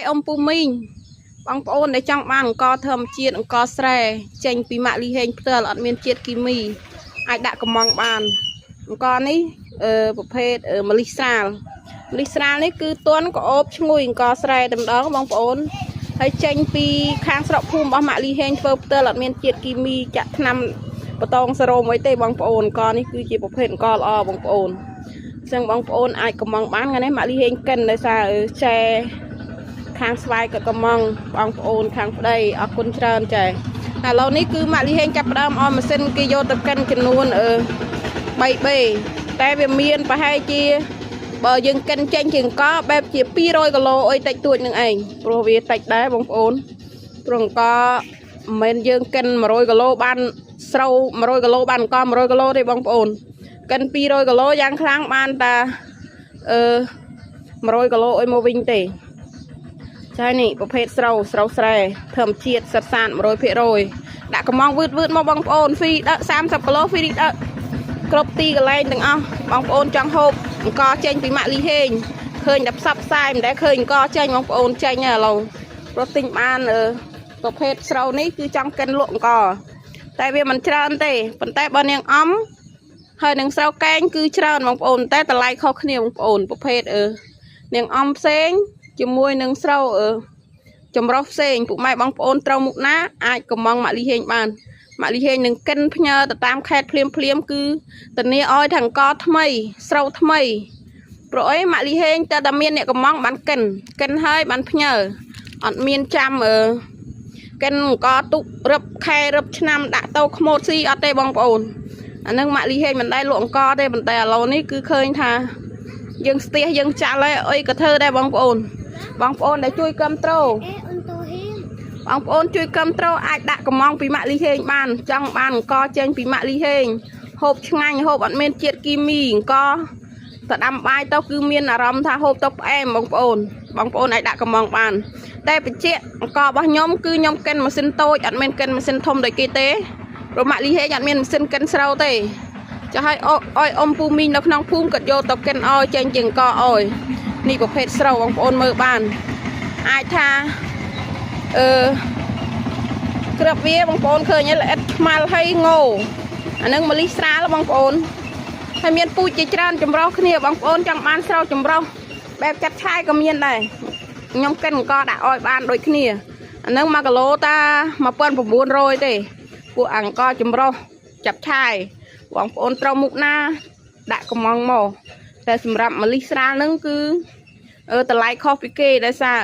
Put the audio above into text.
ông pu minh băng ôn để trong bàn co thơm chiên co sre chanh pi mạ li hên tơ lợn miên chiết kim mi ai đã cầm mong bàn con ấy bộ phê Melissa này cứ tuấn có ốp ngồi co sre tầm đó băng ôn hay chanh pi khang sọc phum bao mạ li hên tơ lợn miên chiết kim mi chặt năm bờ tông sro mấy tê băng ôn con ấy cứ chỉ bộ phê co o băng ôn sang băng ôn ai cầm mong bán cái này mạ li hên cần để xa che khang svaiก็កំងបងប្អូនខាងប្តីអរគុណច្រើនចាឥឡូវនេះគឺម៉ាក់លីហេងចាប់ផ្ដើមអមម៉ាស៊ីនគេយកទៅកិនចំនួន3B តែវាមានប្រហែលជាបើយើងកិនចេញជាងកបែបជា200គីឡូអីតិចតួចនឹងឯងព្រោះវាតិចដែរបងប្អូនព្រោះកមិនមែនយើងកិន100គីឡូបានស្រូវ100គីឡូបានក100គីឡូទេបងប្អូនកិន200គីឡូយ៉ាងខ្លាំងបានតា100គីឡូអីមកវិញទេใช่นี่ประเภทเราแร่เพิ่มเชียดสัดส่วน100%ដាក់កំងវឺតមកបងប្អូនហ្វីដាក់30គីឡូហ្វីដាក់គ្រប់ទីកន្លែងទាំងអស់បងប្អូនចង់ហូបអង្គចេញពីម៉ាក់លីហេងឃើញតែផ្សព្វផ្សាយមិនដែលឃើញអង្គចេញបងប្អូនចេញឥឡូវព្រោះទិញបានប្រភេទស្រូវនេះគឺចង់កិនលក់អង្គតែវាមិនច្រើនទេប៉ុន្តែបើនាងអំហើយនឹងស្រូវកែងគឺច្រើនបងប្អូនតែតម្លៃខុសគ្នាបងប្អូនប្រភេទនាងអំផ្សេងជាមួយនឹងស្រូវចម្រុះផ្សេងពួកម៉ែបងប្អូនត្រូវមុខណាអាចកំងម៉ាក់លីហេងបានម៉ាក់លីហេងនឹងកិនផ្ញើទៅតាមខេត្តភ្លាមគឺធានាឲ្យថង្កថ្មីស្រូវថ្មីព្រោះអីម៉ាក់លីហេងតើតែមានអ្នកកំងបានកិនហើយបានផ្ញើអត់មានចាំកិនអង្គទុករឹបខែរឹបឆ្នាំដាក់ទៅខ្មោចស៊ីអត់ទេបងប្អូនអានឹងម៉ាក់លីហេងមិនដែលលក់អង្គទេប៉ុន្តែឥឡូវនេះគឺឃើញថាយើងស្ទះយើងចាក់ហើយអីក៏ធ្វើដែរបងប្អូនដែលជួយគាំទ្របងប្អូនជួយគាំទ្រអាចដាក់កំងពីម៉ាក់លីហេងបានចង់បានអង្គចេញពីម៉ាក់លីហេងហូបឆ្ងាញ់ហូបអត់មានជាតិគីមីអង្គទៅដាំបាយទៅគឺមានអារម្មណ៍ថាហូបទៅផ្អែមបងប្អូនអាចដាក់កំងបានតែបញ្ជាក់អង្គរបស់ខ្ញុំគឺខ្ញុំកិនម៉ាស៊ីនតូចអត់មានកិនម៉ាស៊ីនធំដូចគេទេព្រោះម៉ាក់លីហេងអត់មានម៉ាស៊ីនកិនស្រូវទេចាឲ្យអ៊ំពូមីងនៅក្នុងភូមិគាត់យកទៅកិនឲ្យចេញជាងកអយនេះប្រភេទស្រូវបងប្អូនមើលបានអាចថាក្របវាបងប្អូនឃើញល្អិតខ្មាល់ហើយងោអានឹងម្លិះស្រាលបងប្អូនហើយមានពូជជាច្រើនចម្រុះគ្នាបងប្អូនចង់បានស្រូវចម្រុះបែបចាត់ឆាយក៏មានដែរខ្ញុំកិនអង្គដាក់ឲ្យបានដូចគ្នាអានឹង1គីឡូតា1900ទេពួកអង្គចម្រុះចាប់ឆាយបងប្អូនត្រូវមុខណាដាក់កំងមកតែសម្រាប់ម្លិះស្រាលនឹងគឺតម្លៃខុសពីគេដោយសារ